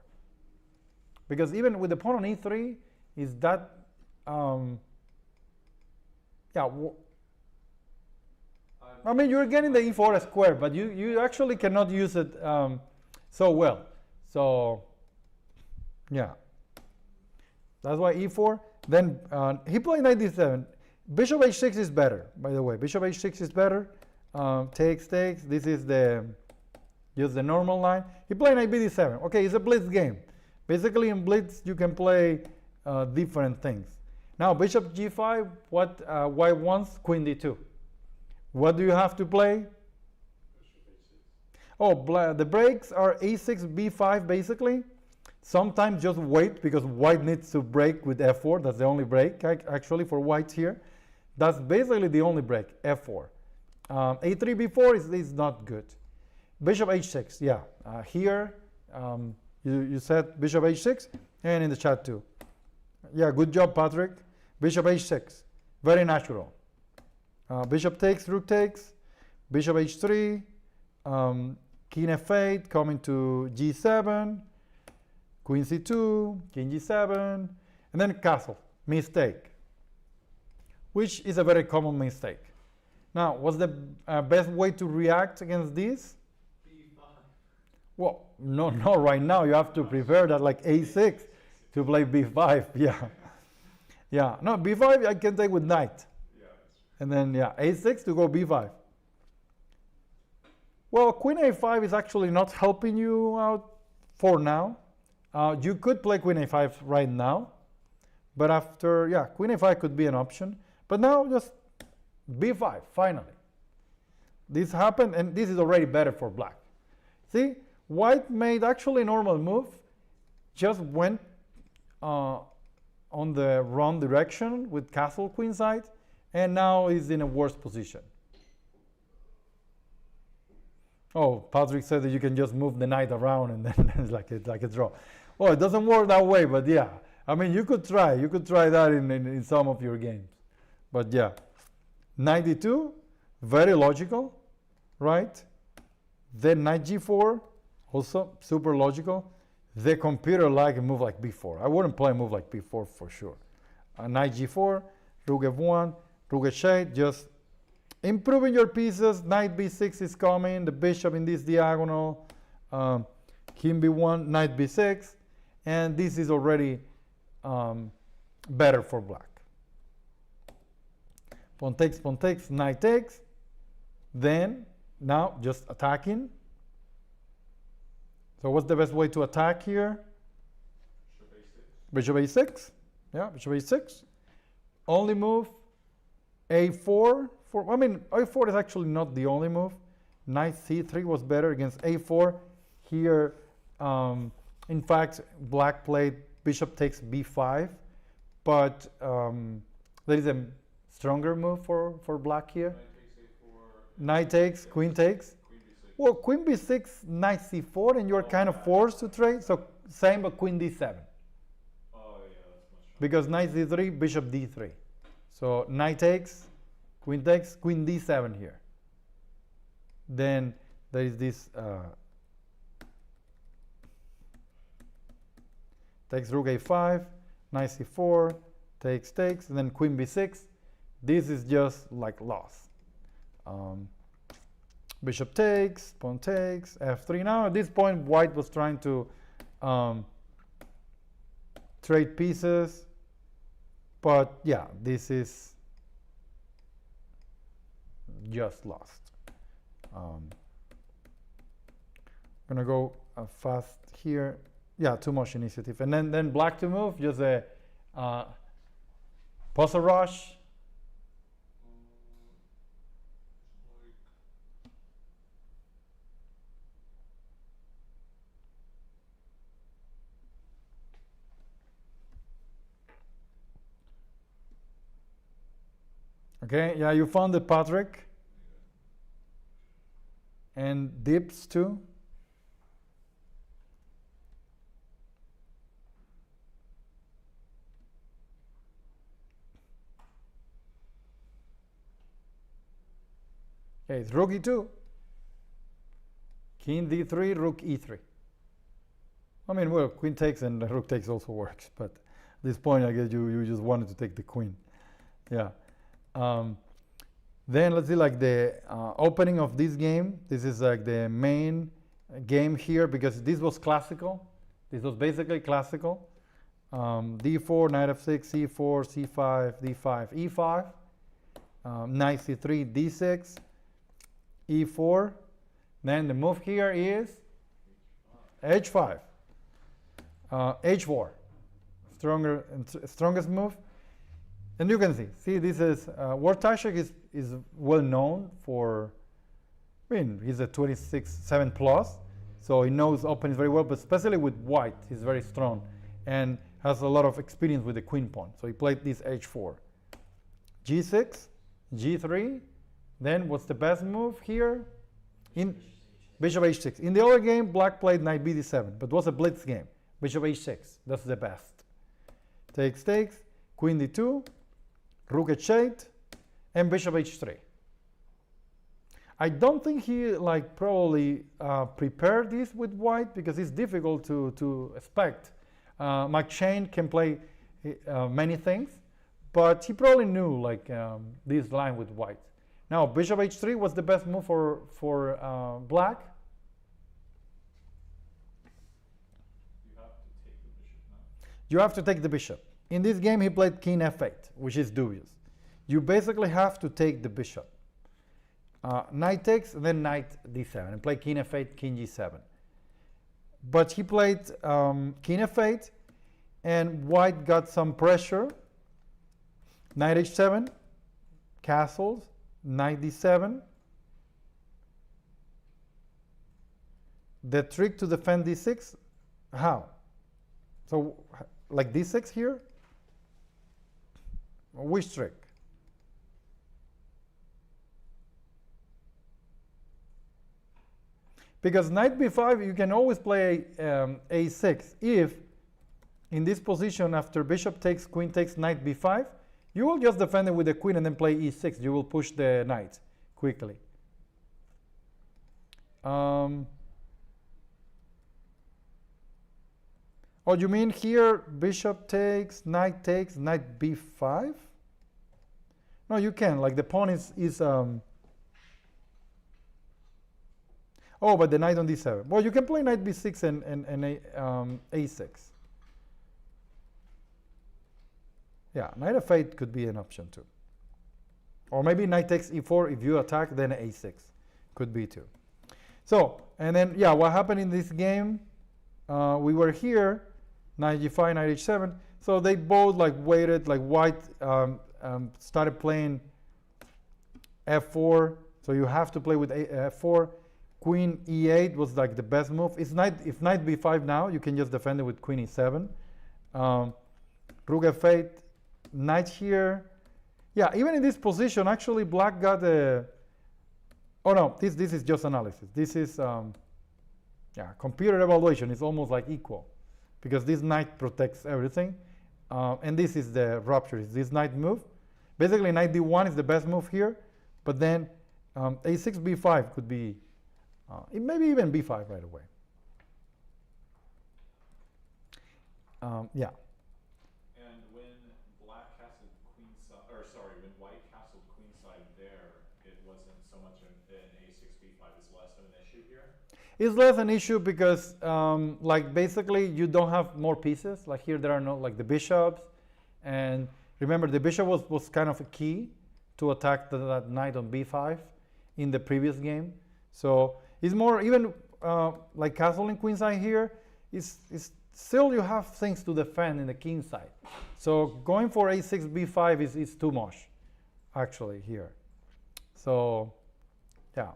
Because even with the pawn on e3, is that, yeah. I mean, you're getting the e4 square, but you actually cannot use it so well. So, yeah. That's why e4. Then he played knight d7. Bishop h6 is better, by the way. Bishop h6 is better. Takes. This is just the normal line. He played knight b7. Okay, it's a blitz game. Basically, in blitz, you can play different things. Now, bishop g5, what white wants? Queen d2. What do you have to play? Oh, the breaks are a6, b5, basically. Sometimes just wait, because white needs to break with f4. That's the only break, actually, for white here. That's basically the only break, f4. a3, b4 is not good. Bishop h6, yeah. Here, you said bishop h6, and in the chat too. Yeah, good job, Patrick. Bishop h6, very natural. Bishop takes, rook takes, bishop h3, King f8 coming to g7, queen c2, king g7, and then castle. Mistake, which is a very common mistake. Now, what's the best way to react against this? B5. Well, no, not right now. You have to prepare that like a6 to play b5. Yeah, yeah. No, b5 I can take with knight, Yeah, and then yeah, a6 to go b5. Well, queen a5 is actually not helping you out for now. You could play queen a5 right now, but after, yeah, queen a5 could be an option. But now just b5, finally. This happened, and this is already better for black. See, white made actually a normal move, just went on the wrong direction with castle queenside, and now is in a worse position. Oh, Patrick said that you can just move the knight around and then it's like a draw. Well, it doesn't work that way, but yeah. I mean, you could try that in some of your games. But yeah, knight d2, very logical, right? Then knight g4, also super logical. The computer like a move like b4. I wouldn't play a move like b4 for sure. Knight g4, rook f1, rook h8, just improving your pieces. Knight b6 is coming, the bishop in this diagonal, king b1, knight b6, and this is already better for black. Pawn takes, knight takes, then now just attacking. So what's the best way to attack here? bishop a6. Bishop a6, yeah, bishop a6. Only move a4. I mean, a4 is actually not the only move. Knight c3 was better against a4. Here, in fact, black played bishop takes b5, but there is a stronger move for black here. Knight takes a4. Knight takes, queen takes. Queen b6. Well, queen b6, knight c4, and you're kind of forced to trade. So same, but queen d7. Oh yeah, that's much stronger. Because knight d3, bishop d3. So knight takes, queen d7 here. Then there is this takes rook a5, knight c4, takes, and then queen b6. This is just like lost. Bishop takes, pawn takes, f3. Now at this point, white was trying to trade pieces, but yeah, this is just lost. I'm gonna go fast here. Yeah, too much initiative. And then black to move, just a pause rush. Okay, yeah, you found the Patrick. And dips too. Okay, it's rook e2. King d3, rook e3. I mean, well, queen takes and rook takes also works, but at this point, I guess you just wanted to take the queen. Yeah. Then let's see, like the opening of this game. This is like the main game here because this was classical. This was basically classical. D4, knight f6, c4, c5, d5, e5, knight c3, d6, e4. Then the move here is h5, h4. Strongest move. And you can see this is, Wojtaszek is well known for, I mean, he's a 26-7 plus, so he knows openings very well, but especially with white, he's very strong and has a lot of experience with the queen pawn. So he played this h4. G6, G3, then what's the best move here? In bishop h6. In the other game, black played knight bd7, but it was a blitz game. Bishop h6, that's the best. Takes, queen d2, rook h8, and bishop h3. I don't think he like probably prepared this with white because it's difficult to expect. McShane can play many things, but he probably knew like this line with white. Now bishop h3 was the best move for black. You have to take the bishop. In this game, he played king f8, which is dubious. You basically have to take the bishop. Knight takes, and then knight d7, and play king f8, king g7. But he played king f8, and white got some pressure. Knight h7, castles, knight d7. The trick to defend d6, how? So, like d6 here? Which trick? Because knight b5, you can always play a6 if in this position after bishop takes, queen takes, knight b5, you will just defend it with the queen and then play e6. You will push the knight quickly. Oh, you mean here bishop takes, knight b5? No, you can. Like the pawn is oh, but the knight on d7. Well, you can play knight b6 and a6. Yeah, knight f8 could be an option too. Or maybe knight takes e4. If you attack, then a6 could be too. So, and then, yeah, what happened in this game? We were here, knight g5, knight h7. So they both like waited, like white started playing f4. So you have to play with f4. Queen e8 was like the best move. It's if knight b5 now, you can just defend it with queen e7. Rook f8, knight here. Yeah, even in this position, actually black got a... Oh no, this is just analysis. This is computer evaluation. It's almost like equal because this knight protects everything. And this is the rupture, is this knight move. Basically knight d1 is the best move here, but then a6, b5 could be, maybe even b5 right away. Yeah. And when black castled queenside, or sorry, when white castled queenside there, it wasn't so much an a6, b5 is less of an issue here? It's less an issue because like basically you don't have more pieces. Like here there are no, like the bishops. And remember the bishop was kind of a key to attack that knight on b5 in the previous game. So it's more, even like castling queenside here, is still you have things to defend in the king side. So going for a6, b5 is too much actually here. So yeah.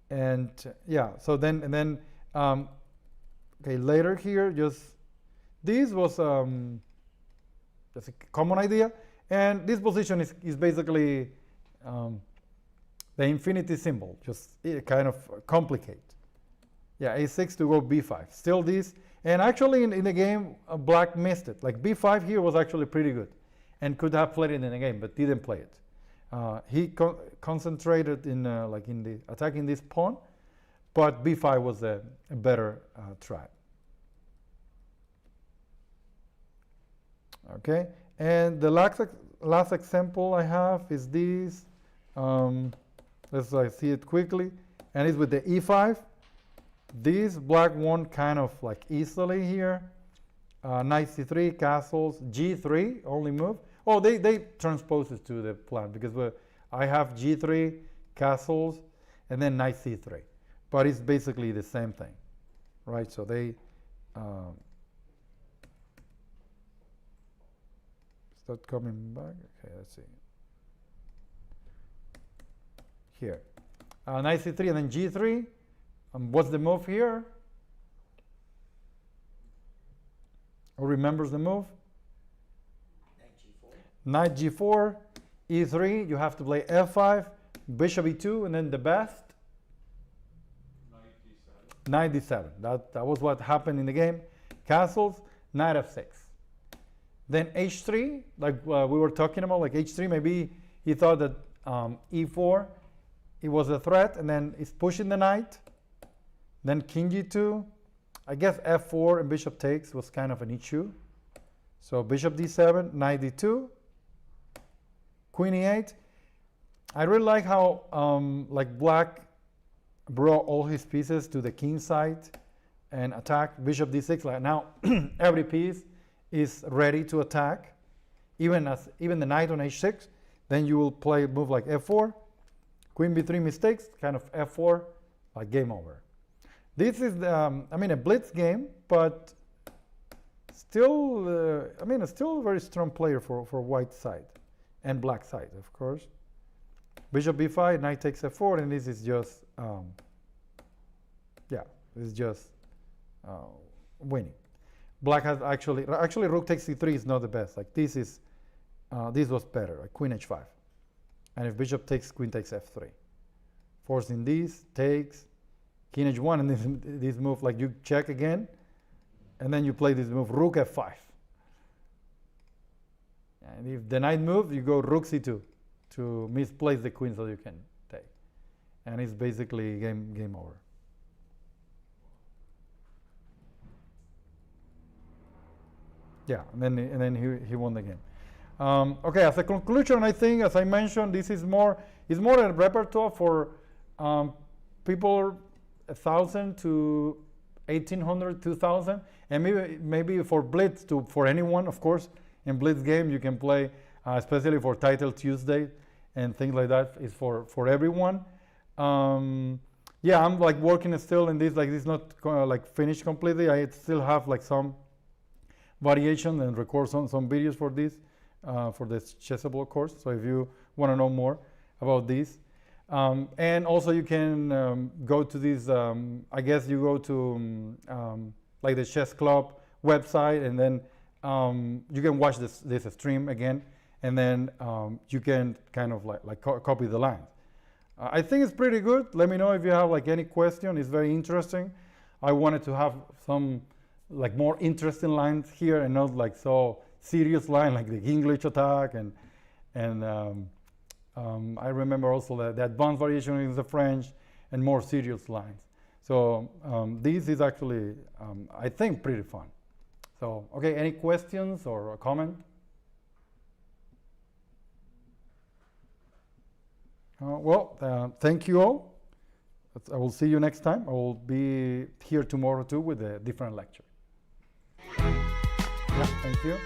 And yeah, so then okay, later here, just this was just a common idea, and this position is basically the infinity symbol, just kind of complicate. Yeah, a6 to go b5, still this, and actually in the game black missed it. Like b5 here was actually pretty good, and could have played it in the game, but didn't play it. He concentrated in like in the attacking this pawn, but b5 was a better try. Okay, and the last example I have is this. Let's see it quickly, and it's with the e5. This black won kind of like easily here. Knight c3, castles, g3 only move. Oh, they transpose it to the plan because I have g3, castles, and then knight c3. But it's basically the same thing, right? So they start coming back. Okay, let's see. Here, knight c3 and then g3. What's the move here? Who remembers the move? Knight g4, e3, you have to play f5, bishop e2, and then the best? Knight d7. That was what happened in the game. Castles, knight f6. Then h3, like we were talking about, like h3, maybe he thought that e4, it was a threat, and then it's pushing the knight, then king g2. I guess f4 and bishop takes was kind of an issue. So bishop d7, knight d2, queen e8. I really like how like black brought all his pieces to the king side and attacked bishop d6. Like now every piece is ready to attack, even the knight on h6. Then you will play a move like f4, queen b3 mistakes, kind of f4, like game over. This is I mean, a blitz game, but still I mean, still a very strong player for white side and black side, of course. Bishop b5, knight takes f4, and this is just yeah, it's just winning. Black has actually rook takes c3 is not the best. Like this is this was better, like queen h5, and if bishop takes, queen takes f3, forcing this takes king h1, and this move, like you check again, and then you play this move rook f5, and if the knight moves, you go rook c2 to misplace the queen so you can take, and it's basically game over. Yeah, and then he won the game. Okay, as a conclusion, I think, as I mentioned, this is more a repertoire for people 1,000 to 1,800, 2,000, and maybe for blitz for anyone, of course. In blitz game, you can play, especially for Title Tuesday and things like that. Is for everyone. Yeah, I'm like working still in this. Like this is not like finished completely. I still have like some variation and record some videos for this. For this chessable course, so if you want to know more about this, and also you can go to this. I guess you go to like the chess club website, and then you can watch this stream again, and then you can kind of like copy the lines. I think it's pretty good. Let me know if you have like any question. It's very interesting. I wanted to have some like more interesting lines here, and not like so serious line like the English attack, and I remember also the advanced variation in the French and more serious lines. So this is actually I think pretty fun. So okay, any questions or a comment? Well, thank you all. I will see you next time. I will be here tomorrow too with a different lecture. Yeah, thank you.